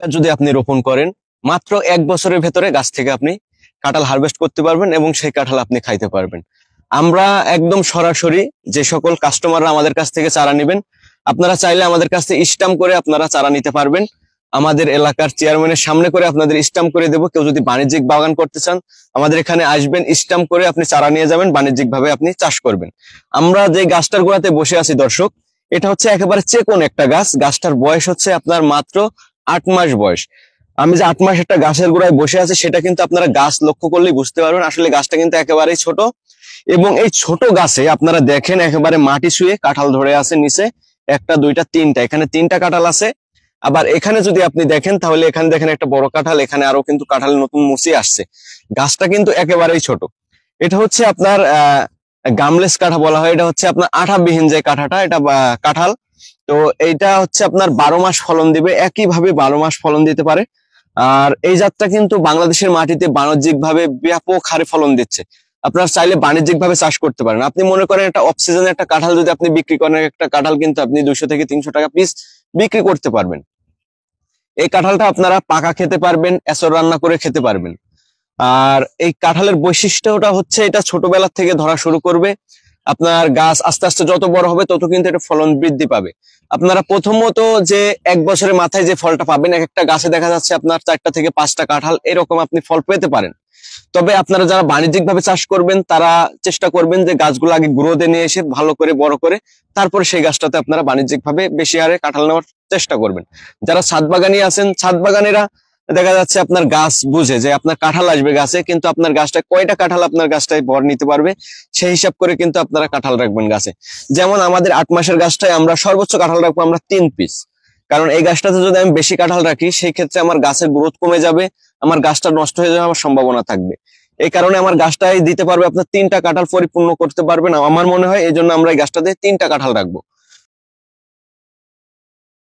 যদি আপনি রোপণ করেন, মাত্র 1 বছরের ভেতরে গাছ থেকে আপনি কাঁঠাল হারভেস্ট করতে পারবেন এবং সেই কাঁঠাল আপনি খাইতে পারবেন। আমরা একদম সরাসরি যে সকল কাস্টমাররা আমাদের কাছ থেকে চারা নেবেন, আপনারা চাইলে আমাদের কাছ থেকে স্ট্যাম্প করে আপনারা চারা নিতে পারবেন। আমাদের এলাকার চেয়ারম্যানের সামনে করে আপনাদের স্ট্যাম্প করে দেবো। কেউ যদি বাণিজ্যিক বাগান করতে চান, আমাদের এখানে আসবেন, স্ট্যাম্প করে আপনি চারা নিয়ে যাবেন, বাণিজ্যিক ভাবে আপনি চাষ করবেন। আমরা যে গাছটার গোড়াতে বসে আছি দর্শক, এটা হচ্ছে একেবারে চেকন একটা গাছ। গাছটার বয়স হচ্ছে আপনার মাত্র 8 মাস বয়স। আমি যে 8 মাস একটা গাছের গোড়ায় বসে আছি, সেটা কিন্তু আপনারা গাছ লক্ষ্য করলেই বুঝতে পারবেন। আসলে গাছটা কিন্তু একেবারেই ছোট, এবং এই ছোট গাছে আপনারা দেখেন একেবারে মাটি শুয়ে কাঁঠাল ধরে আছে নিচে। একটা, দুইটা, তিনটা, এখানে 3টা কাঁঠাল আছে। আবার এখানে যদি আপনি দেখেন, তাহলে এখানে দেখেন একটা বড় কাঁঠাল, এখানে আরো কিন্তু কাঁঠালের নতুন মুচি আসছে। গাছটা কিন্তু একেবারেই ছোট। এটা হচ্ছে আপনার গামলেস কাঁঠা বলা হয়। এটা হচ্ছে আপনার আঠাবিহীন যে কাঁঠাটা, এটা কাঁঠাল। তো এইটা হচ্ছে আপনার 12 মাস ফলন দিবে, একইভাবে 12 মাস ফলন দিতে পারে। আর এই জাতটা কিন্তু বাংলাদেশের মাটিতে বাণিজ্যিক ভাবে ব্যাপক হারে ফলন দিচ্ছে। আপনার চাইলে বাণিজ্যিক ভাবে চাষ করতে পারেন। আপনি মনে করেন একটা অফ সিজনে একটা কাঁঠাল যদি আপনি বিক্রি করেন, একটা কাঁঠাল কিন্তু আপনি 200 থেকে 300 টাকা পিস বিক্রি করতে পারবেন। এই কাঁঠালটা আপনারা পাকা খেতে পারবেন, এঁচড় রান্না করে খেতে পারবেন। আর এই কাঁঠালের বৈশিষ্ট্যটা হচ্ছে, এটা ছোটবেলা থেকে ধরা শুরু করবে। আপনার গাছ আস্তে আস্তে যত বড় হবে, তত কিন্তু এটা ফলন বৃদ্ধি পাবে। আপনারা প্রথমত যে 1 বছরের মাথায় যে ফলটা পাবেন, এক একটা গাছে দেখা যাচ্ছে আপনার 4টা থেকে 5টা কাঁঠাল এরকম আপনি ফল পেতে পারেন। তবে আপনারা যারা বাণিজ্যিক ভাবে চাষ করবেন, তারা চেষ্টা করবেন যে গাছগুলো আগে গ্রোথে নিয়ে এসে ভালো করে বড় করে, তারপরে সেই গাছটাতে আপনারা বাণিজ্যিক ভাবে বেশি হারে কাঁঠাল নেওয়ার চেষ্টা করবেন। যারা ছাদ বাগানি আছেন, ছাদ বাগানেরা দেখা যাচ্ছে আপনার গাছ বুঝে যে আপনার কাঁঠাল আসবে গাছে, কিন্তু আপনার গাছটায় কয়টা কাঁঠাল আপনার গাছটায় ভর নিতে পারবে সেই হিসাব করে কিন্তু আপনারা কাঁঠাল রাখবেন গাছে। যেমন আমাদের 8 মাসের গাছটায় আমরা সর্বোচ্চ কাঁঠাল রাখবো আমরা 3 পিস। কারণ এই গাছটাতে যদি আমি বেশি কাঁঠাল রাখি, সেই ক্ষেত্রে আমার গাছের গ্রোথ কমে যাবে, আমার গাছটা নষ্ট হয়ে যাওয়ার সম্ভাবনা থাকবে। এই কারণে আমার গাছটাই দিতে পারবে আপনার 3টা কাঁঠাল পরিপূর্ণ করতে পারবে না আমার মনে হয়। এই জন্য আমরা এই গাছটাতে 3টা কাঁঠাল রাখবো।